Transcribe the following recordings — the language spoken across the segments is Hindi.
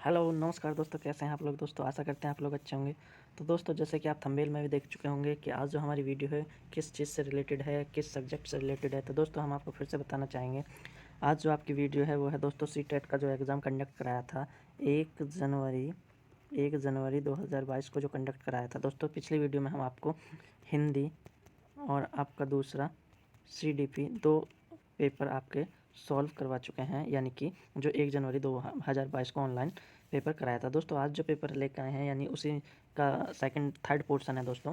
हेलो नमस्कार दोस्तों, कैसे हैं आप लोग। दोस्तों आशा करते हैं आप लोग अच्छे होंगे। तो दोस्तों जैसे कि आप थंबनेल में भी देख चुके होंगे कि आज जो हमारी वीडियो है किस चीज़ से रिलेटेड है, किस सब्जेक्ट से रिलेटेड है। तो दोस्तों हम आपको फिर से बताना चाहेंगे, आज जो आपकी वीडियो है वो है दोस्तों सी टेट का जो एग्ज़ाम कंडक्ट कराया था 1 जनवरी 2022 को जो कंडक्ट कराया था। दोस्तों पिछली वीडियो में हम आपको हिंदी और आपका दूसरा CDP 2 पेपर आपके सॉल्व करवा चुके हैं, यानी कि जो 1 जनवरी 2022 को ऑनलाइन पेपर कराया था। दोस्तों आज जो पेपर लेकर आए हैं यानी उसी का सेकंड थर्ड पोर्शन है दोस्तों।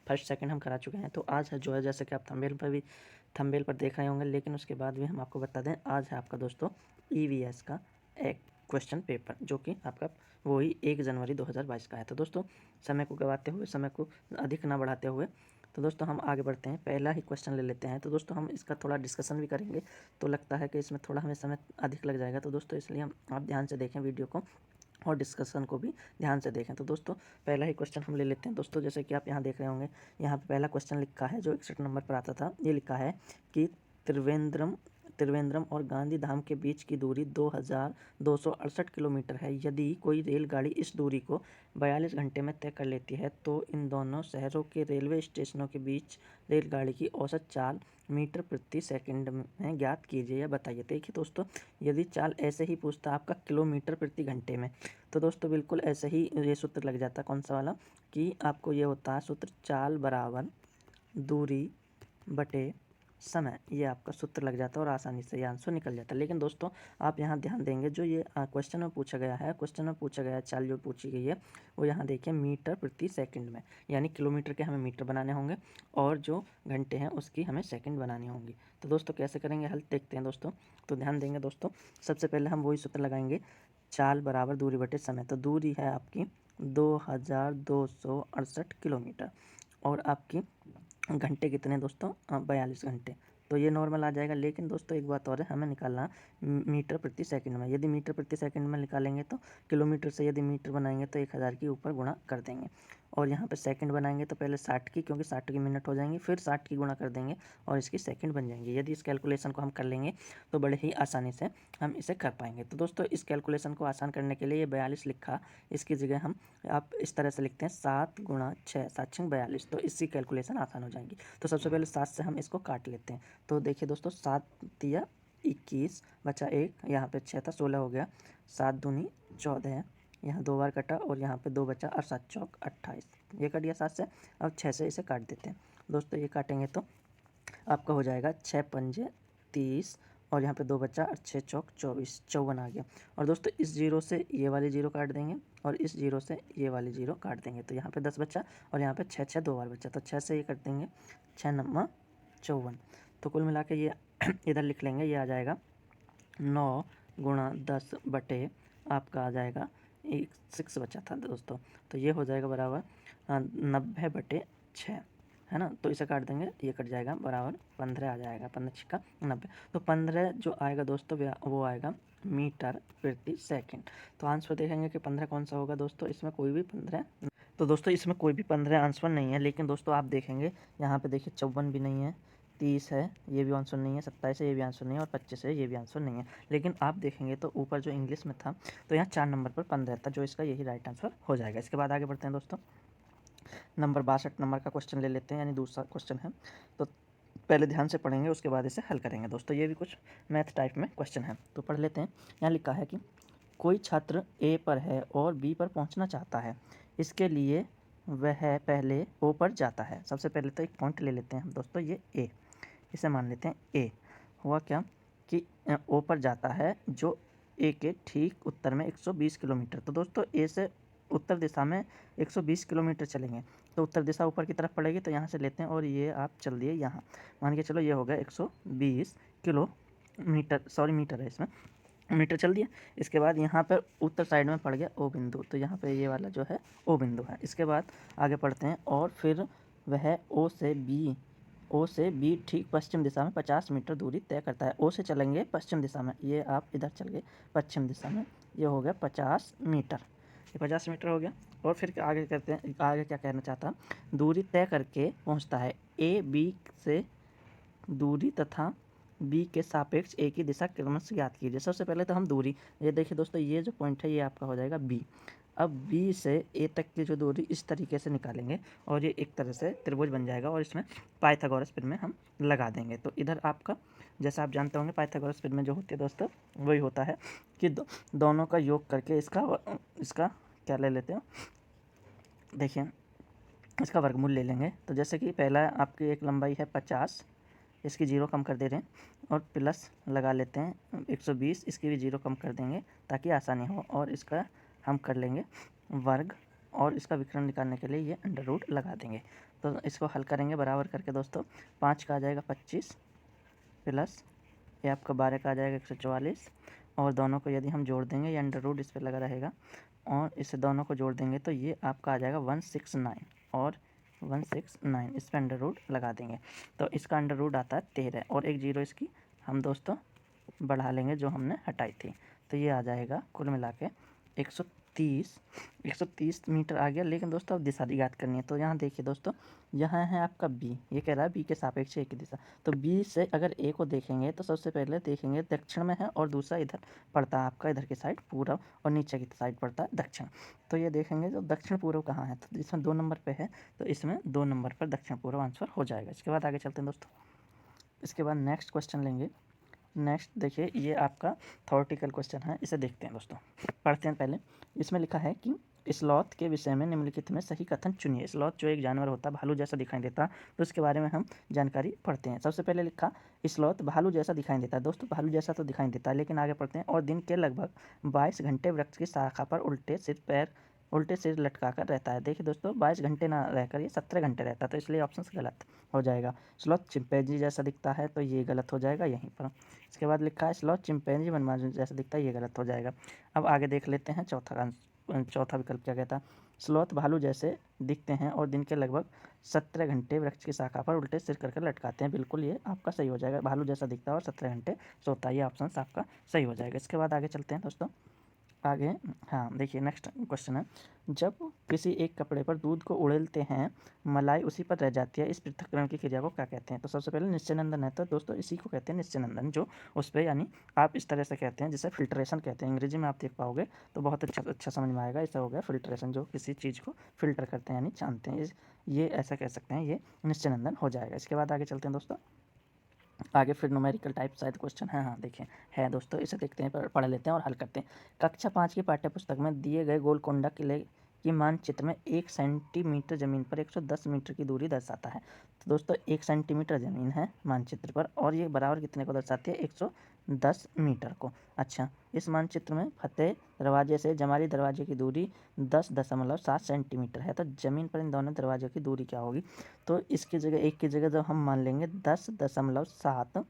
फर्स्ट सेकंड हम करा चुके हैं, तो आज है जो है, जैसे कि आप थंबनेल पर देख रहे होंगे, लेकिन उसके बाद भी हम आपको बता दें, आज है आपका दोस्तों EVS का एक क्वेश्चन पेपर, जो कि आपका वही 1 जनवरी 2022 का है। तो दोस्तों समय को गवाते हुए, समय को अधिक ना बढ़ाते हुए, तो दोस्तों हम आगे बढ़ते हैं, पहला ही क्वेश्चन ले लेते हैं। तो दोस्तों हम इसका थोड़ा डिस्कशन भी करेंगे, तो लगता है कि इसमें थोड़ा हमें समय अधिक लग जाएगा। तो दोस्तों इसलिए हम आप ध्यान से देखें वीडियो को और डिस्कशन को भी ध्यान से देखें। तो दोस्तों पहला ही क्वेश्चन हम ले लेते हैं। दोस्तों जैसे कि आप यहाँ देख रहे होंगे, यहाँ पे पहला क्वेश्चन लिखा है जो 61 नंबर पर आता था। ये लिखा है कि त्रिवेंद्रम और गांधी धाम के बीच की दूरी 2268 किलोमीटर है। यदि कोई रेलगाड़ी इस दूरी को 42 घंटे में तय कर लेती है, तो इन दोनों शहरों के रेलवे स्टेशनों के बीच रेलगाड़ी की औसत चाल मीटर प्रति सेकंड में ज्ञात कीजिए या बताइए। देखिए दोस्तों, यदि चाल ऐसे ही पूछता आपका किलोमीटर प्रति घंटे में, तो दोस्तों बिल्कुल ऐसे ही ये सूत्र लग जाता। कौन सा वाला, कि आपको ये होता है सूत्र, चाल बराबर दूरी बटे समय। ये आपका सूत्र लग जाता है और आसानी से ये आंसर निकल जाता है। लेकिन दोस्तों आप यहाँ ध्यान देंगे, जो ये क्वेश्चन में पूछा गया है, चाल जो पूछी गई है वो यहाँ देखिए मीटर प्रति सेकंड में, यानी किलोमीटर के हमें मीटर बनाने होंगे और जो घंटे हैं उसकी हमें सेकंड बनानी होंगी। तो दोस्तों कैसे करेंगे हल, देखते हैं दोस्तों। तो ध्यान देंगे दोस्तों, सबसे पहले हम वही सूत्र लगाएंगे, चाल बराबर दूरी बटे समय। तो दूरी है आपकी 2268 किलोमीटर और आपकी घंटे कितने दोस्तों, 42 घंटे। तो ये नॉर्मल आ जाएगा। लेकिन दोस्तों एक बात और है, हमें निकालना मीटर प्रति सेकंड में। यदि मीटर प्रति सेकंड में निकालेंगे तो किलोमीटर से यदि मीटर बनाएंगे तो 1000 के ऊपर गुणा कर देंगे, और यहाँ पे सेकंड बनाएंगे तो पहले 60 की, क्योंकि 60 की मिनट हो जाएंगे, फिर 60 की गुणा कर देंगे और इसकी सेकंड बन जाएंगे। यदि इस कैलकुलेशन को हम कर लेंगे तो बड़े ही आसानी से हम इसे कर पाएंगे। तो दोस्तों इस कैलकुलेशन को आसान करने के लिए ये 42 लिखा, इसकी जगह हम आप इस तरह से लिखते हैं 7 गुणा 6, 7 6 42, तो इसकी कैलकुलेशन आसान हो जाएगी। तो सबसे पहले 7 से हम इसको काट लेते हैं। तो देखिए दोस्तों, 7 तिया 21 बचा 1, यहाँ पे 6 था 16 हो गया, 7 दूनी 14 है, यहाँ 2 बार कटा और यहाँ पे 2 बचा और 7 चौक 28, ये कट गया 7 से। अब 6 से इसे काट देते हैं दोस्तों। ये काटेंगे तो आपका हो जाएगा 6 पंजे 30 और यहाँ पे 2 बचा और 6 चौक 24, 54 आ गया। और दोस्तों इस जीरो से ये वाली जीरो काट देंगे और इस जीरो से ये वाली जीरो काट देंगे, तो यहाँ पे 10 बचा और यहाँ पे 6 6 2 बार बचा, तो 6 से ये काट देंगे, 6 नम्मा 54। तो कुल मिला के ये इधर लिख लेंगे, ये आ जाएगा 9 गुणा 10 बटे आपका आ जाएगा 6 बचा था दोस्तों, तो ये हो जाएगा बराबर 90 बटे 6, है ना। तो इसे काट देंगे, ये कट जाएगा, बराबर 15 आ जाएगा, 15 छिक्का 90। तो 15 जो आएगा दोस्तों वो आएगा मीटर प्रति सेकंड। तो आंसर देखेंगे कि 15 कौन सा होगा दोस्तों, इसमें कोई भी 15, तो दोस्तों इसमें कोई भी 15 आंसर नहीं है। लेकिन दोस्तों आप देखेंगे यहाँ पे देखिए 54 भी नहीं है, 30 है, ये भी आंसर नहीं है, 27 है, ये भी आंसर नहीं है, और 25 है, ये भी आंसर नहीं है। लेकिन आप देखेंगे तो ऊपर जो इंग्लिश में था, तो यहाँ 4 नंबर पर 15 था, जो इसका यही राइट आंसर हो जाएगा। इसके बाद आगे बढ़ते हैं दोस्तों, नंबर 62 नंबर का क्वेश्चन ले लेते हैं, यानी दूसरा क्वेश्चन है। तो पहले ध्यान से पढ़ेंगे, उसके बाद इसे हल करेंगे दोस्तों। ये भी कुछ मैथ टाइप में क्वेश्चन है, तो पढ़ लेते हैं। यहाँ लिखा है कि कोई छात्र ए पर है और बी पर पहुँचना चाहता है, इसके लिए वह पहले ओ पर जाता है। सबसे पहले तो एक पॉइंट ले लेते हैं हम दोस्तों, ये ए, इसे मान लेते हैं ए। हुआ क्या कि ओ पर जाता है, जो ए के ठीक उत्तर में 120 किलोमीटर। तो दोस्तों ए से उत्तर दिशा में 120 किलोमीटर चलेंगे, तो उत्तर दिशा ऊपर की तरफ पड़ेगी, तो यहाँ से लेते हैं और ये आप चल दिए यहाँ, मान के चलो ये हो गया 120 किलोमीटर, सॉरी मीटर है इसमें, मीटर चल दिया। इसके बाद यहाँ पर उत्तर साइड में पड़ गया ओ बिंदु, तो यहाँ पे ये वाला जो है ओ बिंदु है। इसके बाद आगे पढ़ते हैं, और फिर वह ओ से बी ठीक पश्चिम दिशा में 50 मीटर दूरी तय करता है। ओ से चलेंगे पश्चिम दिशा में, ये आप इधर चल गए पश्चिम दिशा में, ये हो गया 50 मीटर, ये 50 मीटर हो गया। और फिर आगे करते हैं, आगे क्या कहना चाहता, दूरी तय करके पहुंचता है ए बी से दूरी तथा बी के सापेक्ष ए की दिशा क्रमशः ज्ञात कीजिए। सबसे पहले तो हम दूरी, ये देखिए दोस्तों, ये जो पॉइंट है ये आपका हो जाएगा बी। अब बी से ए तक की जो दूरी इस तरीके से निकालेंगे और ये एक तरह से त्रिभुज बन जाएगा और इसमें पाइथागोरस प्रमेय हम लगा देंगे। तो इधर आपका, जैसा आप जानते होंगे, पाइथागोरस प्रमेय जो होती है दोस्तों वही होता है कि दोनों का योग करके इसका क्या ले लेते हैं, देखिए इसका वर्गमूल ले लेंगे। तो जैसे कि पहला आपकी एक लंबाई है 50, इसकी 0 कम कर दे रहे हैं और प्लस लगा लेते हैं 120, इसकी भी 0 कम कर देंगे ताकि आसानी हो, और इसका हम कर लेंगे वर्ग और इसका विकर्ण निकालने के लिए ये अंडर रूट लगा देंगे। तो इसको हल करेंगे बराबर करके दोस्तों, 5 का आ जाएगा 25 प्लस ये आपका 12 का आ जाएगा 144, और दोनों को यदि हम जोड़ देंगे, ये अंडर रूट इस पर लगा रहेगा और इसे दोनों को जोड़ देंगे तो ये आपका आ जाएगा 169 और 169, इस पर अंडर रूट लगा देंगे तो इसका अंडर रूट आता है 13 और एक जीरो इसकी हम दोस्तों बढ़ा लेंगे जो हमने हटाई थी। तो ये आ जाएगा कुल मिला के 130 मीटर आ गया। लेकिन दोस्तों अब दिशा ज्ञात करनी है। तो यहाँ देखिए दोस्तों, यहाँ है आपका बी, ये कह रहा है बी के सापेक्ष ए की दिशा। तो बी से अगर ए को देखेंगे तो सबसे पहले देखेंगे दक्षिण में है और दूसरा इधर पड़ता है आपका, इधर की साइड पूरब और नीचे की साइड पड़ता है दक्षिण। तो ये देखेंगे जो दक्षिण पूर्व कहाँ है, तो इसमें 2 नंबर पे है, तो इसमें 2 नंबर पर दक्षिण पूर्व आंसर हो जाएगा। इसके बाद आगे चलते हैं दोस्तों, इसके बाद नेक्स्ट क्वेश्चन लेंगे। नेक्स्ट देखिए, ये आपका थ्योरेटिकल क्वेश्चन है, इसे देखते हैं दोस्तों, पढ़ते हैं पहले। इसमें लिखा है कि स्लॉथ के विषय में निम्नलिखित में सही कथन चुनिए। स्लॉथ जो एक जानवर होता है, भालू जैसा दिखाई देता है, तो उसके बारे में हम जानकारी पढ़ते हैं। सबसे पहले लिखा स्लॉथ भालू जैसा दिखाई देता है। दोस्तों भालू जैसा तो दिखाई देता है, लेकिन आगे पढ़ते हैं, और दिन के लगभग 22 घंटे वृक्ष की शाखा पर उल्टे सिर लटका कर रहता है। देखिए दोस्तों, 22 घंटे ना रहकर ये 17 घंटे रहता है, तो इसलिए ऑप्शन गलत हो जाएगा। स्लॉथ चिंपैंजी जैसा दिखता है, तो ये गलत हो जाएगा यहीं पर। इसके बाद लिखा है स्लॉथ चिंपैंजी वनमानुष जैसा दिखता है, ये गलत हो जाएगा। अब आगे देख लेते हैं चौथा विकल्प क्या कहता है। स्लॉथ भालू जैसे दिखते हैं और दिन के लगभग 17 घंटे वृक्ष की शाखा पर उल्टे सिर कर लटकाते हैं। बिल्कुल ये आपका सही हो जाएगा, भालू जैसा दिखता है और 17 घंटे सोता है, ये ऑप्शन आपका सही हो जाएगा। इसके बाद आगे चलते हैं दोस्तों, आगे हाँ देखिए नेक्स्ट क्वेश्चन है, जब किसी एक कपड़े पर दूध को उड़ेलते हैं मलाई उसी पर रह जाती है, इस पृथक्करण की क्रिया को क्या कहते हैं। तो सबसे पहले निश्चयनंदन है, तो दोस्तों इसी को कहते हैं निश्चयनंदन, जो उस पर यानी आप इस तरह से कहते हैं जिसे फिल्ट्रेशन कहते हैं। अंग्रेजी में आप देख पाओगे तो बहुत अच्छा समझ में आएगा। ऐसा हो गया फिल्ट्रेशन, जो किसी चीज़ को फिल्टर करते हैं यानी छानते हैं, ये ऐसा कह सकते हैं, ये निश्चयनंदन हो जाएगा। इसके बाद आगे चलते हैं दोस्तों, आगे फिर न्यूमेरिकल टाइप शायद क्वेश्चन है, हाँ देखिए है दोस्तों, इसे देखते हैं, पढ़ लेते हैं और हल करते हैं। कक्षा 5 की पाठ्यपुस्तक में दिए गए गोलकोंडा किले की मानचित्र में 1 सेंटीमीटर ज़मीन पर 110 मीटर की दूरी दर्शाता है। तो दोस्तों 1 सेंटीमीटर ज़मीन है मानचित्र पर और ये बराबर कितने को दर्शाती है, 110 मीटर को। अच्छा, इस मानचित्र में फतेह दरवाजे से जमाली दरवाजे की दूरी 10.7 सेंटीमीटर है। तो ज़मीन पर इन दोनों दरवाज़ों की दूरी क्या होगी, तो इसकी जगह एक की जगह जब हम मान लेंगे 10.7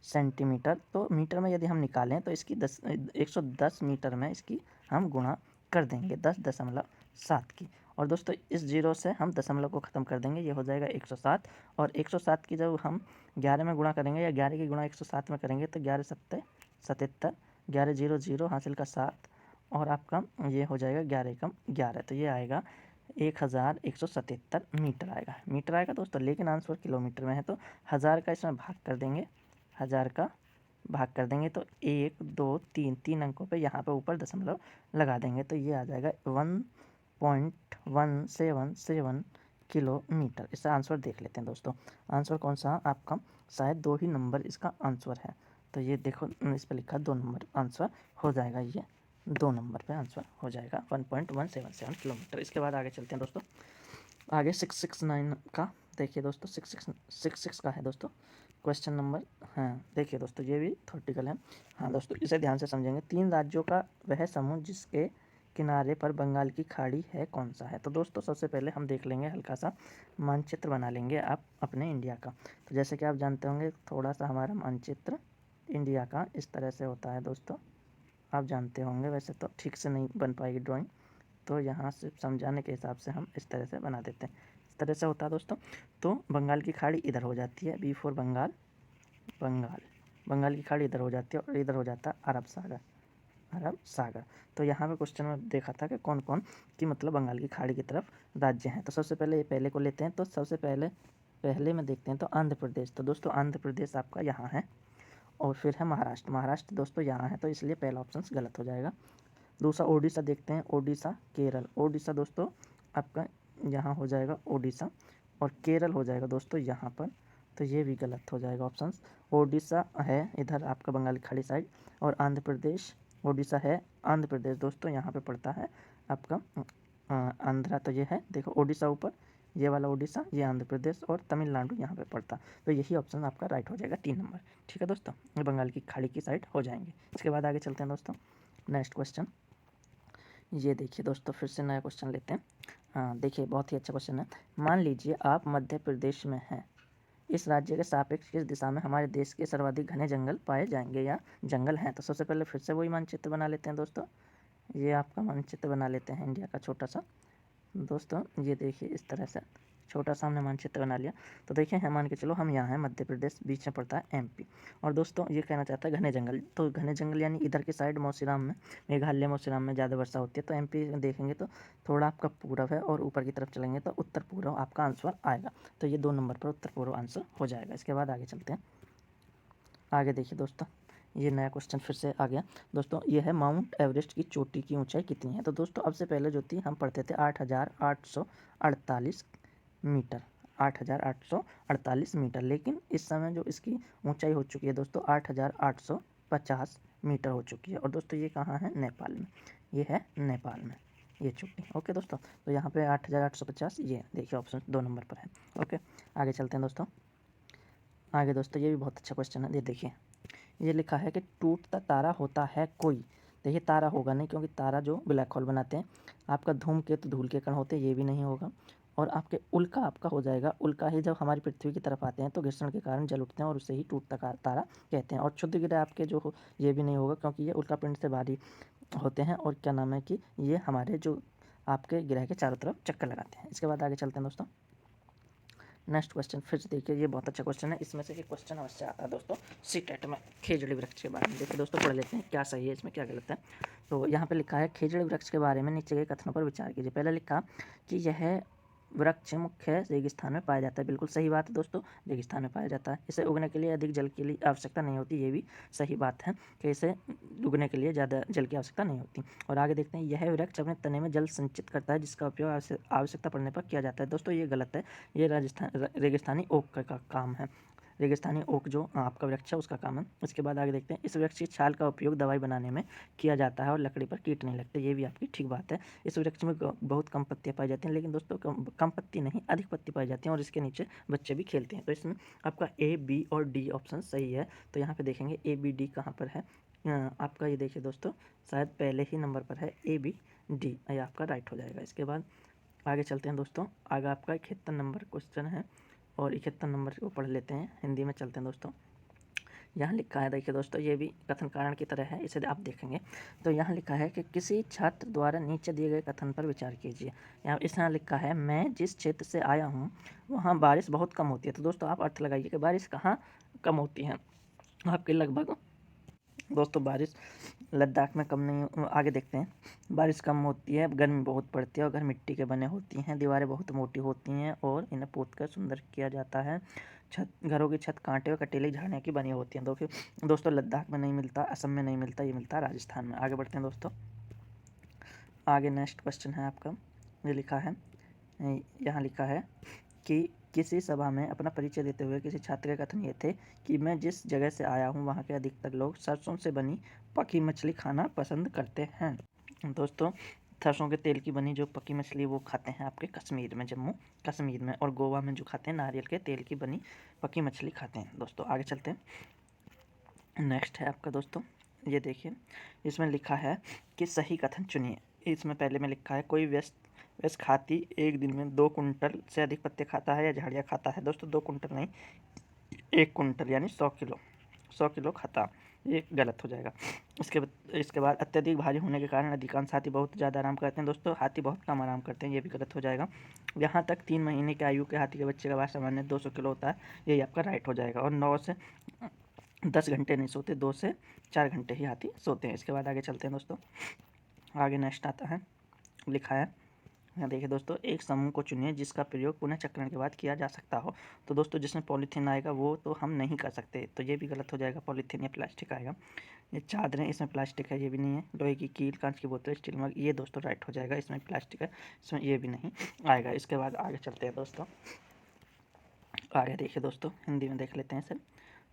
सेंटीमीटर, तो मीटर में यदि हम निकालें तो इसकी 110 मीटर में इसकी हम गुणा कर देंगे 10.7 की, और दोस्तों इस जीरो से हम दशमलव को ख़त्म कर देंगे, ये हो जाएगा 107, और 107 की जब हम 11 में गुणा करेंगे या 11 की गुणा 107 में करेंगे तो 11 सत्ते 77, 11 जीरो जीरो हासिल का 7, और आपका ये हो जाएगा 11 एकम 11, तो ये आएगा 1177 मीटर आएगा दोस्तों। लेकिन आंसर किलोमीटर में है, तो 1000 का इसमें भाग कर देंगे, 1000 का भाग कर देंगे तो 1 2 3 अंकों पे यहाँ पे ऊपर दशमलव लगा देंगे, तो ये आ जाएगा 1.177 किलोमीटर। इसका आंसर देख लेते हैं दोस्तों, आंसर कौन सा आपका, शायद 2 ही नंबर इसका आंसर है। तो ये देखो इस पर लिखा 2 नंबर आंसर हो जाएगा, ये 2 नंबर पे आंसर हो जाएगा 1.177 किलोमीटर। इसके बाद आगे चलते हैं दोस्तों, आगे 669 का देखिए दोस्तों, 66 का है दोस्तों क्वेश्चन नंबर। हाँ देखिए दोस्तों, ये भी थ्योरेटिकल है। हाँ दोस्तों, इसे ध्यान से समझेंगे। 3 राज्यों का वह समूह जिसके किनारे पर बंगाल की खाड़ी है कौन सा है। तो दोस्तों सबसे पहले हम देख लेंगे, हल्का सा मानचित्र बना लेंगे आप अपने इंडिया का। तो जैसे कि आप जानते होंगे, थोड़ा सा हमारा मानचित्र इंडिया का इस तरह से होता है दोस्तों, आप जानते होंगे, वैसे तो ठीक से नहीं बन पाएगी ड्राइंग, तो यहाँ से समझाने के हिसाब से हम इस तरह से बना देते हैं। इस तरह से होता है दोस्तों। तो बंगाल की खाड़ी इधर हो जाती है, बी फॉर बंगाल, बंगाल की खाड़ी इधर हो जाती है और इधर हो जाता है अरब सागर। तो यहाँ पे क्वेश्चन में देखा था कि कौन कौन की मतलब बंगाल की खाड़ी की तरफ राज्य हैं। तो सबसे पहले ये पहले को लेते हैं, तो सबसे पहले में देखते हैं तो आंध्र प्रदेश। तो दोस्तों आंध्र प्रदेश आपका यहाँ है, और फिर है महाराष्ट्र। महाराष्ट्र दोस्तों यहाँ है, तो इसलिए पहला ऑप्शन गलत हो जाएगा। दूसरा ओडिशा देखते हैं, ओडिशा केरल। ओडिशा दोस्तों आपका यहाँ हो जाएगा ओडिशा, और केरल हो जाएगा दोस्तों यहाँ पर, तो ये भी गलत हो जाएगा ऑप्शन। ओडिशा है इधर आपका बंगाल की खाड़ी साइड, और आंध्र प्रदेश, ओडिशा है आंध्र प्रदेश दोस्तों यहाँ पे पड़ता है आपका आंध्रा, तो ये है देखो ओडिशा ऊपर, ये वाला ओडिशा, ये आंध्र प्रदेश, और तमिलनाडु यहाँ पे पड़ता, तो यही ऑप्शन आपका राइट हो जाएगा 3 नंबर। ठीक है दोस्तों, ये बंगाल की खाड़ी की साइड हो जाएंगे। इसके बाद आगे चलते हैं दोस्तों, नेक्स्ट क्वेश्चन। ये देखिए दोस्तों, फिर से नया क्वेश्चन लेते हैं। देखिए बहुत ही अच्छा क्वेश्चन है। मान लीजिए आप मध्य प्रदेश में हैं, इस राज्य के सापेक्ष किस दिशा में हमारे देश के सर्वाधिक घने जंगल पाए जाएंगे या जंगल हैं। तो सबसे पहले फिर से वही मानचित्र बना लेते हैं दोस्तों, ये आपका मानचित्र बना लेते हैं इंडिया का छोटा सा दोस्तों। ये देखिए इस तरह से छोटा सा हमने मानचित्र बना लिया। तो देखिए है, मान के चलो हम यहाँ हैं, मध्य प्रदेश, बीच में पड़ता है एमपी, और दोस्तों ये कहना चाहता है घने जंगल। तो घने जंगल यानी इधर की साइड मौसीराम में, मेघालय मौसीराम में ज़्यादा वर्षा होती है, तो एमपी देखेंगे तो थोड़ा आपका पूरब है, और ऊपर की तरफ चलेंगे तो उत्तर पूर्व आपका आंसर आएगा। तो ये 2 नंबर पर उत्तर पूर्व आंसर हो जाएगा। इसके बाद आगे चलते हैं। आगे देखिए दोस्तों, ये नया क्वेश्चन फिर से आ गया दोस्तों। ये है माउंट एवरेस्ट की चोटी की ऊंचाई कितनी है। तो दोस्तों अब से पहले जो थी हम पढ़ते थे 8,848 मीटर, 8,848 मीटर, लेकिन इस समय जो इसकी ऊंचाई हो चुकी है दोस्तों 8,850 मीटर हो चुकी है। और दोस्तों ये कहाँ है, नेपाल में, ये है नेपाल में ये चोटी। ओके दोस्तों, तो यहाँ पे 8,850 ये देखिए ऑप्शन 2 नंबर पर है। ओके, आगे चलते हैं दोस्तों। आगे दोस्तों ये भी बहुत अच्छा क्वेश्चन है, ये देखिए, ये लिखा है कि टूटता तारा होता है कोई। देखिए तारा होगा नहीं, क्योंकि तारा जो ब्लैक होल बनाते हैं, आपका धूमकेतु धूल के कण होते हैं, ये भी नहीं होगा। और आपके उल्का आपका हो जाएगा, उल्का ही जब हमारी पृथ्वी की तरफ आते हैं तो घर्षण के कारण जल उठते हैं, और उसे ही टूटता तारा कहते हैं। और क्षुद्र ग्रह आपके जो हो, ये भी नहीं होगा, क्योंकि ये उल्का पिंड से भारी होते हैं, और क्या नाम है कि ये हमारे जो आपके ग्रह के चारों तरफ चक्कर लगाते हैं। इसके बाद आगे चलते हैं दोस्तों, नेक्स्ट क्वेश्चन फिर से देखिए, ये बहुत अच्छा क्वेश्चन है। इसमें से एक क्वेश्चन अवश्य आता है दोस्तों सीटेट में, खेजड़ी वृक्ष के बारे में। देखिए दोस्तों पढ़ लेते हैं क्या सही है इसमें क्या गलत है। तो यहाँ पे लिखा है खेजड़ी वृक्ष के बारे में नीचे के कथनों पर विचार कीजिए। पहले लिखा कि यह वृक्ष मुख्य रेगिस्तान में पाया जाता है। बिल्कुल सही बात है दोस्तों, रेगिस्तान में पाया जाता है। इसे उगने के लिए अधिक जल की लिए आवश्यकता नहीं होती, ये भी सही बात है कि इसे उगने के लिए ज़्यादा जल की आवश्यकता नहीं होती। और आगे देखते हैं, यह वृक्ष अपने तने में जल संचित करता है, जिसका उपयोग आवश्यकता पड़ने पर किया जाता है। दोस्तों ये गलत है, ये रेगिस्तानी ओक का काम है। रेगिस्तानी ओक जो आपका वृक्ष है उसका काम है। इसके बाद आगे देखते हैं, इस वृक्ष की छाल का उपयोग दवाई बनाने में किया जाता है और लकड़ी पर कीट नहीं लगते, ये भी आपकी ठीक बात है। इस वृक्ष में बहुत कम पत्तियाँ पाई जाती हैं, लेकिन दोस्तों कम पत्ती नहीं, अधिक पत्ती पाई जाती हैं, और इसके नीचे बच्चे भी खेलते हैं। तो इसमें आपका ए, बी और डी ऑप्शन सही है। तो यहाँ पे देखेंगे ए, बी, डी कहाँ पर है। आपका ये देखिए दोस्तों, शायद पहले ही नंबर पर है ए, बी, डी, ये आपका राइट हो जाएगा। इसके बाद आगे चलते हैं दोस्तों, आगे आपका 71 नंबर क्वेश्चन है, और 71 नंबर को पढ़ लेते हैं, हिंदी में चलते हैं दोस्तों। यहाँ लिखा है, देखिए दोस्तों ये भी कथन कारण की तरह है, इसे आप देखेंगे तो यहाँ लिखा है कि किसी छात्र द्वारा नीचे दिए गए कथन पर विचार कीजिए। यहाँ इस तरह लिखा है, मैं जिस क्षेत्र से आया हूँ वहाँ बारिश बहुत कम होती है। तो दोस्तों आप अर्थ लगाइए कि बारिश कहाँ कम होती है। आपके लगभग दोस्तों बारिश लद्दाख में कम नहीं, आगे देखते हैं, बारिश कम होती है, गर्मी बहुत पड़ती है, और घर मिट्टी के बने होती हैं, दीवारें बहुत मोटी होती हैं, और इन्हें पोतकर सुंदर किया जाता है। घरों की छत कांटे और कटीली झाड़ियों की बनी होती हैं। दोस्तों लद्दाख में नहीं मिलता, असम में नहीं मिलता, ये मिलता है राजस्थान में। आगे बढ़ते हैं दोस्तों, आगे नेक्स्ट क्वेश्चन है आपका, ये लिखा है, यहाँ लिखा है कि किसी सभा में अपना परिचय देते हुए किसी छात्र के कथन ये थे कि मैं जिस जगह से आया हूँ वहाँ के अधिकतर लोग सरसों से बनी पकी मछली खाना पसंद करते हैं। दोस्तों सरसों के तेल की बनी जो पकी मछली वो खाते हैं आपके कश्मीर में, जम्मू कश्मीर में, और गोवा में जो खाते हैं नारियल के तेल की बनी पकी मछली खाते हैं। दोस्तों आगे चलते हैं, नेक्स्ट है आपका दोस्तों, ये देखिए इसमें लिखा है कि सही कथन चुनिए। इसमें पहले में लिखा है, कोई व्यस्क हाथी एक दिन में 2 कुंटल से अधिक पत्ते खाता है या झाड़ियाँ खाता है। दोस्तों 2 कुंटल नहीं, 1 कुंटल यानी 100 किलो खाता, ये गलत हो जाएगा। इसके बाद अत्यधिक भारी होने के कारण अधिकांश हाथी बहुत ज़्यादा आराम करते हैं। दोस्तों हाथी बहुत कम आराम करते हैं, ये भी गलत हो जाएगा। यहाँ तक 3 महीने की आयु के हाथी के बच्चे का भार सामान्य 200 किलो होता है, यही आपका राइट हो जाएगा। और 9 से 10 घंटे नहीं सोते, 2 से 4 घंटे ही हाथी सोते हैं। इसके बाद आगे चलते हैं दोस्तों, आगे नेक्स्ट आता है, लिखा है यहाँ देखिए दोस्तों, एक समूह को चुनिए जिसका प्रयोग पुनः चक्रण के बाद किया जा सकता हो। तो दोस्तों जिसमें पॉलीथीन आएगा वो तो हम नहीं कर सकते, तो ये भी गलत हो जाएगा, पॉलीथीन या प्लास्टिक आएगा। ये चादरें, इसमें प्लास्टिक है, ये भी नहीं है। लोहे की कील, कांच की बोतल, स्टील मग, ये दोस्तों राइट हो जाएगा, इसमें प्लास्टिक है, इसमें ये भी नहीं आएगा। इसके बाद आगे चलते हैं दोस्तों। आगे देखिए दोस्तों, हिंदी में देख लेते हैं सर।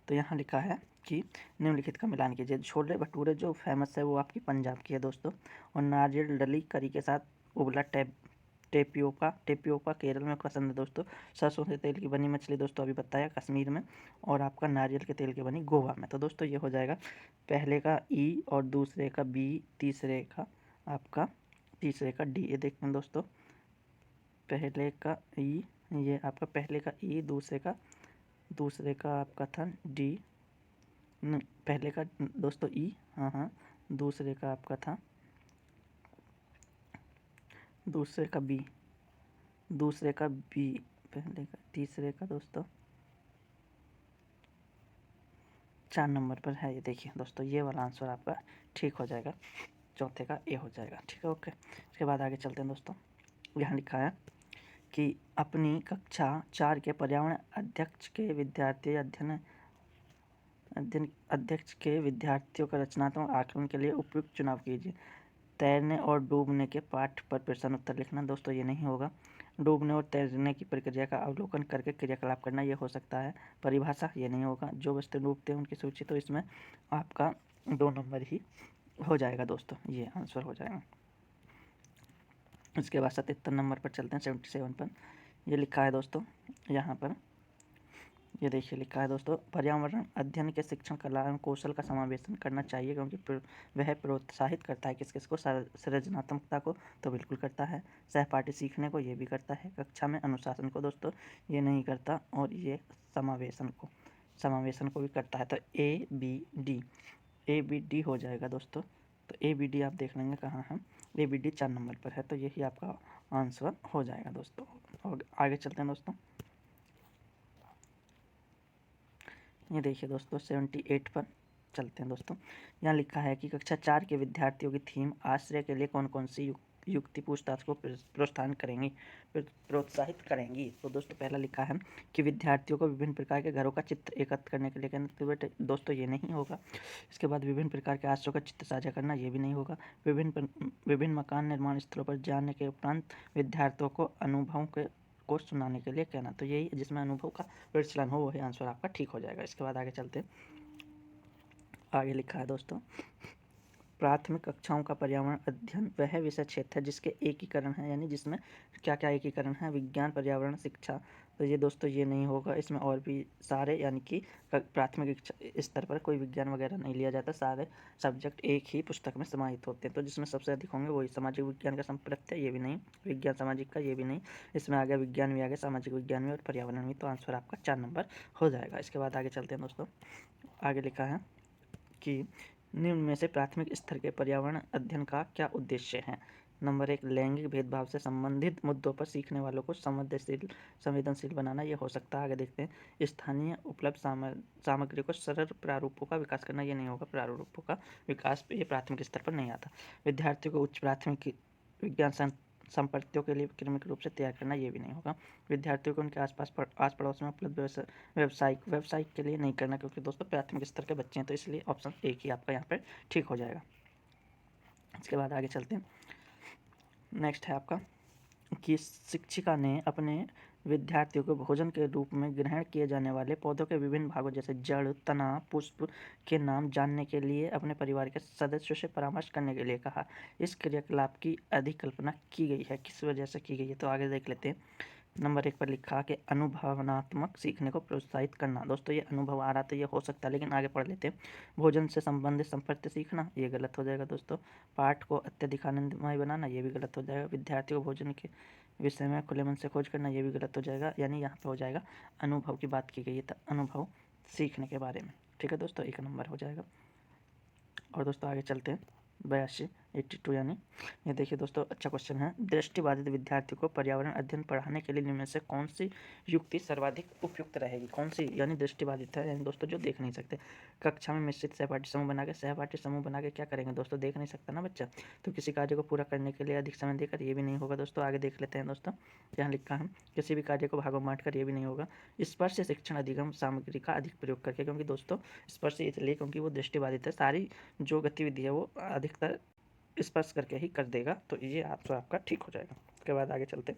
तो यहाँ लिखा है कि निम्नलिखित का मिलान कीजिए। छोले भटूरे जो फेमस है वो आपकी पंजाब की है दोस्तों, और नारियल डली करी के साथ उबला टेपियोका केरल में पसंद है दोस्तों। सरसों से तेल की बनी मछली दोस्तों अभी बताया कश्मीर में, और आपका नारियल के तेल की बनी गोवा में। तो दोस्तों ये हो जाएगा पहले का ई और दूसरे का बी, तीसरे का डी। ये देखते हैं दोस्तों, पहले का ई, ये आपका पहले का ई, दूसरे का आपका था डी, पहले का दोस्तों ई, हाँ, दूसरे का आपका था, दूसरे का बी, पहले का, तीसरे का दोस्तों 4 नंबर पर है। ये देखिए दोस्तों, ये वाला आंसर आपका ठीक हो जाएगा, चौथे का ए हो जाएगा। ठीक है, ओके। इसके बाद आगे चलते हैं दोस्तों। यहाँ लिखा है कि अपनी कक्षा 4 के पर्यावरण अध्यक्ष के विद्यार्थियों का रचनात्मक आकलन के लिए उपयुक्त चुनाव कीजिए। तैरने और डूबने के पाठ पर प्रश्न उत्तर लिखना दोस्तों ये नहीं होगा। डूबने और तैरने की प्रक्रिया का अवलोकन करके क्रियाकलाप करना ये हो सकता है। परिभाषा ये नहीं होगा। जो वस्तु डूबते हैं उनकी सूची, तो इसमें आपका 2 नंबर ही हो जाएगा दोस्तों, ये आंसर हो जाएगा। इसके बाद 77 नंबर पर चलते हैं, 77 पर। ये लिखा है दोस्तों यहाँ पर, ये देखिए लिखा है दोस्तों, पर्यावरण अध्ययन के शिक्षण कला एवं कौशल का समावेशन करना चाहिए क्योंकि वह प्रोत्साहित करता है किसको, सृजनात्मकता को, तो बिल्कुल करता है। सहपाठी सीखने को, ये भी करता है। कक्षा में अनुशासन को दोस्तों ये नहीं करता, और ये समावेशन को भी करता है। तो ए बी डी हो जाएगा दोस्तों। तो ए बी डी आप देख लेंगे कहाँ है, ए बी डी 4 नंबर पर है, तो यही आपका आंसर हो जाएगा दोस्तों। और आगे चलते हैं दोस्तों। ये देखिए दोस्तों 78 पर चलते हैं दोस्तों। यहाँ लिखा है कि कक्षा 4 के विद्यार्थियों की थीम आश्रय के लिए कौन कौन सी युक्ति पूछताछ को प्रोत्साहित करेंगी। तो दोस्तों पहला लिखा है कि विद्यार्थियों को विभिन्न प्रकार के घरों का चित्र एकत्र करने के लिए कहना, तो बेटे दोस्तों ये नहीं होगा। इसके बाद विभिन्न प्रकार के आश्रयों का चित्र साझा करना, ये भी नहीं होगा। विभिन्न मकान निर्माण स्थलों पर जाने के उपरांत विद्यार्थियों को अनुभवों को सुनाने के लिए कहना, तो यही जिसमें अनुभव का प्रचलन हो वही आंसर आपका ठीक हो जाएगा। इसके बाद आगे चलते हैं। आगे लिखा है दोस्तों, प्राथमिक कक्षाओं का पर्यावरण अध्ययन वह विषय क्षेत्र है जिसके एकीकरण है, यानी जिसमें क्या क्या एकीकरण है, विज्ञान, पर्यावरण, शिक्षा। तो ये दोस्तों ये नहीं होगा। इसमें और भी सारे, यानी कि प्राथमिक स्तर पर कोई विज्ञान वगैरह नहीं लिया जाता, सारे सब्जेक्ट एक ही पुस्तक में समाहित होते हैं। तो जिसमें सबसे अधिक होंगे वही सामाजिक विज्ञान का संप्रत्य है, ये भी नहीं। विज्ञान सामाजिक का, ये भी नहीं। इसमें आ गया विज्ञान भी आ गया, सामाजिक विज्ञान भी और पर्यावरण भी, तो आंसर आपका 4 नंबर हो जाएगा। इसके बाद आगे चलते हैं दोस्तों। आगे लिखा है कि निम्न में से प्राथमिक स्तर के पर्यावरण अध्ययन का क्या उद्देश्य है। नंबर 1, लैंगिक भेदभाव से संबंधित मुद्दों पर सीखने वालों को संवेदनशील बनाना, ये हो सकता है। आगे देखते हैं, स्थानीय उपलब्ध सामग्री को सरल प्रारूपों का विकास करना, ये नहीं होगा। प्रारूपों का विकास ये प्राथमिक स्तर पर नहीं आता। विद्यार्थियों को उच्च प्राथमिक विज्ञान संपत्तियों के लिए क्रमिक रूप से तैयार करना, ये भी नहीं होगा। विद्यार्थियों को उनके आस पड़ोस में उपलब्ध व्यवसायिक के लिए नहीं करना, क्योंकि दोस्तों प्राथमिक स्तर के बच्चे हैं, तो इसलिए ऑप्शन एक ही आपका यहाँ पर ठीक हो जाएगा। इसके बाद आगे चलते हैं। नेक्स्ट है आपका कि शिक्षिका ने अपने विद्यार्थियों को भोजन के रूप में ग्रहण किए जाने वाले पौधों के विभिन्न भागों जैसे जड़, तना, पुष्प के नाम जानने के लिए अपने परिवार के सदस्यों से परामर्श करने के लिए कहा। इस क्रियाकलाप की अधिकल्पना की गई है, किस वजह से की गई है, तो आगे देख लेते हैं। नंबर 1 पर लिखा कि अनुभवनात्मक सीखने को प्रोत्साहित करना। दोस्तों ये अनुभव आ रहा तो ये हो सकता है, लेकिन आगे पढ़ लेते हैं। भोजन से संबंधित संपत्ति सीखना, ये गलत हो जाएगा दोस्तों। पाठ को अत्यधिक आनंदमय बनाना, ये भी गलत हो जाएगा। विद्यार्थियों को भोजन के विषय में खुले मन से खोज करना, ये भी गलत हो जाएगा। यानी यहाँ पे हो जाएगा अनुभव की बात की गई है, तो अनुभव सीखने के बारे में। ठीक है दोस्तों, 1 नंबर हो जाएगा। और दोस्तों आगे चलते हैं। 82 82 यानी ये देखिए दोस्तों, अच्छा क्वेश्चन है। दृष्टिबाधित विद्यार्थियों को पर्यावरण अध्ययन पढ़ाने के लिए निम्न में से कौन सी युक्ति सर्वाधिक उपयुक्त रहेगी? कौन सी, यानी दृष्टिबाधित है यानी दोस्तों जो देख नहीं सकते। कक्षा में मिश्रित सहपाठी समूह बना के क्या करेंगे दोस्तों? देख नहीं सकता ना बच्चा, तो किसी कार्य को पूरा करने के लिए अधिक समय देकर, ये भी नहीं होगा दोस्तों। आगे देख लेते हैं दोस्तों, यहाँ लिखा है किसी भी कार्य को भागों में बांट कर, ये भी नहीं होगा। स्पर्श शिक्षण अधिगम सामग्री का अधिक प्रयोग करके, क्योंकि दोस्तों स्पर्श इसलिए क्योंकि वो दृष्टिबाधित है, सारी जो गतिविधि है वो अधिकतर स्पर्श करके ही कर देगा, तो ये आपका ठीक हो जाएगा। उसके बाद आगे चलते,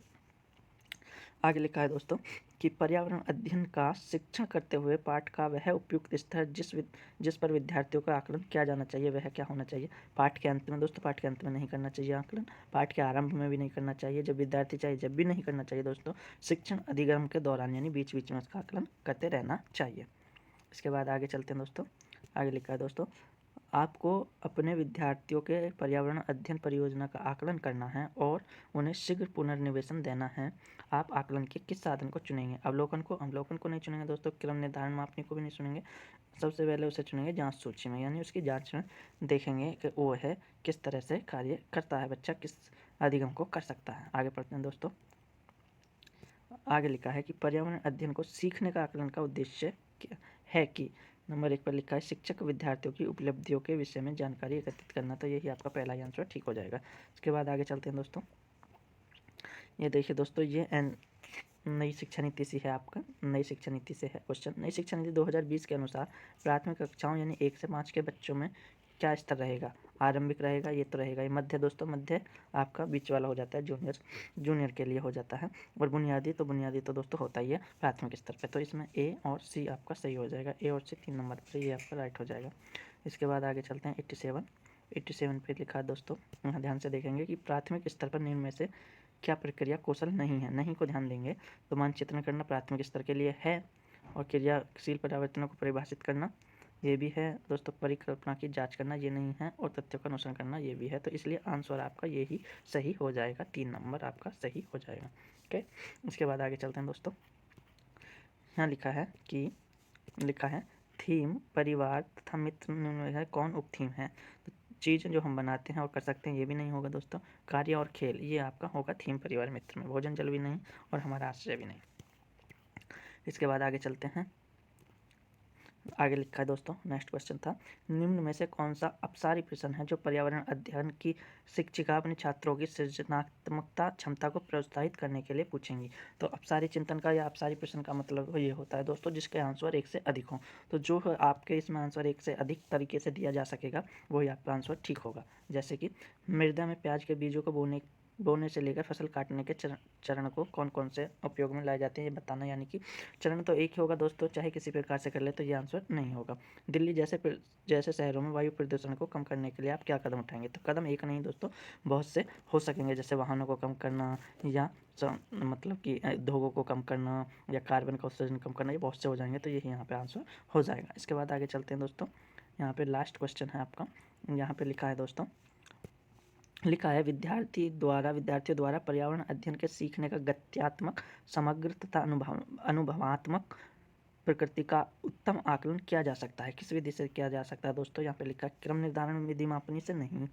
आगे लिखा है दोस्तों कि पर्यावरण अध्ययन का शिक्षण करते हुए पाठ का वह उपयुक्त स्तर जिस पर विद्यार्थियों का आकलन किया जाना चाहिए, वह क्या होना चाहिए? पाठ के अंत में दोस्तों, पाठ के अंत में नहीं करना चाहिए आकलन, पाठ के आरंभ में भी नहीं करना चाहिए, जब विद्यार्थी चाहे जब भी नहीं करना चाहिए दोस्तों। शिक्षण अधिगम के दौरान यानी बीच बीच में उसका आकलन करते रहना चाहिए। इसके बाद आगे चलते हैं दोस्तों, आगे लिखा है दोस्तों, आपको अपने विद्यार्थियों के पर्यावरण अध्ययन परियोजना का आकलन करना है और उन्हें शीघ्र पुनर्निवेशन देना है। आप आकलन के किस साधन को चुनेंगे? अवलोकन को नहीं चुनेंगे दोस्तों, क्रम निर्धारण मापनी को भी नहीं चुनेंगे। सबसे पहले उसे चुनेंगे जांच सूची में, यानी उसकी जांच में देखेंगे कि वो है किस तरह से कार्य करता है, बच्चा किस अधिगम को कर सकता है। आगे पढ़ते हैं दोस्तों, आगे लिखा है कि पर्यावरण अध्ययन को सीखने का आकलन का उद्देश्य क्या है कि नंबर 1 पर लिखा है शिक्षक विद्यार्थियों की उपलब्धियों के विषय में जानकारी एकत्रित करना, तो यही आपका पहला ही आंसर ठीक हो जाएगा। इसके बाद आगे चलते हैं दोस्तों, ये देखिए दोस्तों, ये नई शिक्षा नीति से है, आपका नई शिक्षा नीति से है क्वेश्चन। नई शिक्षा नीति 2020 के अनुसार प्राथमिक कक्षाओं यानी 1 से 5 के बच्चों में क्या स्तर रहेगा? आरंभिक रहेगा, ये तो रहेगा। ये मध्य दोस्तों, मध्य आपका बीच वाला हो जाता है, जूनियर के लिए हो जाता है। और बुनियादी तो दोस्तों होता ही है प्राथमिक स्तर पे, तो इसमें ए और सी आपका सही हो जाएगा। ए और सी 3 नंबर पर, ये आपका राइट हो जाएगा। इसके बाद आगे चलते हैं 87 पे लिखा है दोस्तों, यहाँ ध्यान से देखेंगे कि प्राथमिक स्तर पर निम्न में से क्या प्रक्रिया कौशल नहीं है? नहीं को ध्यान देंगे तो मानचित्रण करना प्राथमिक स्तर के लिए है, और क्रियाशील परिवर्तनों को परिभाषित करना ये भी है दोस्तों, परिकल्पना की जांच करना ये नहीं है, और तथ्यों का अनुसरण करना ये भी है। तो इसलिए आंसर आपका यही सही हो जाएगा, 3 नंबर आपका सही हो जाएगा। ओके, इसके बाद आगे चलते हैं दोस्तों, यहाँ लिखा है थीम परिवार तथा मित्र है, कौन उप थीम है? तो चीज़ जो हम बनाते हैं और कर सकते हैं, ये भी नहीं होगा दोस्तों। कार्य और खेल, ये आपका होगा थीम परिवार मित्र में। भोजन जल भी नहीं, और हमारा आश्रय भी नहीं। इसके बाद आगे चलते हैं, आगे लिखा है दोस्तों, नेक्स्ट क्वेश्चन था, निम्न में से कौन सा अपसारी प्रश्न है जो पर्यावरण अध्ययन की शिक्षिका अपने छात्रों की सृजनात्मकता क्षमता को प्रोत्साहित करने के लिए पूछेंगी? तो अपसारी चिंतन का या अपसारी प्रश्न का मतलब ये होता है दोस्तों जिसके आंसर 1 से अधिक हो। तो जो आपके इसमें आंसर 1 से अधिक तरीके से दिया जा सकेगा वही आपका आंसर ठीक होगा। जैसे कि मृदा में प्याज के बीजों को बोने से लेकर फसल काटने के चरण को कौन कौन से उपयोग में लाए जाते हैं ये बताना, यानी कि चरण तो एक ही होगा दोस्तों, चाहे किसी प्रकार से कर ले तो ये आंसर नहीं होगा। दिल्ली जैसे शहरों में वायु प्रदूषण को कम करने के लिए आप क्या कदम उठाएंगे? तो कदम एक नहीं दोस्तों, बहुत से हो सकेंगे, जैसे वाहनों को कम करना, या मतलब कि उद्योगों को कम करना, या कार्बन का उत्सर्जन कम करना, ये बहुत से हो जाएंगे, तो यही यहाँ पे आंसर हो जाएगा। इसके बाद आगे चलते हैं दोस्तों, यहाँ पे लास्ट क्वेश्चन है आपका, यहाँ पे लिखा है दोस्तों, लिखा है विद्यार्थियों द्वारा पर्यावरण अध्ययन के सीखने का गत्यात्मक समग्र तथा अनुभवात्मक प्रकृति का उत्तम आकलन किया जा सकता है। किस विधि से किया जा सकता है दोस्तों? यहाँ पे लिखा है क्रम निर्धारण विधि मापनी से नहीं,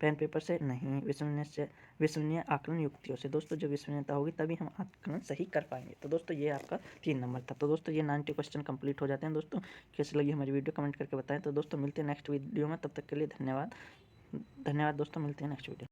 पेन पेपर से नहीं, विश्वसनीय आकलन युक्तियों से। दोस्तों जब विश्वसनीयता होगी तभी हम आकलन सही कर पाएंगे। तो दोस्तों ये आपका 3 नंबर था। तो दोस्तों ये 90 क्वेश्चन कंप्लीट हो जाते हैं दोस्तों। कैसी लगी हमारी वीडियो कमेंट करके बताएं। तो दोस्तों मिलते हैं नेक्स्ट वीडियो में, तब तक के लिए धन्यवाद दोस्तों, मिलते हैं नेक्स्ट वीडियो।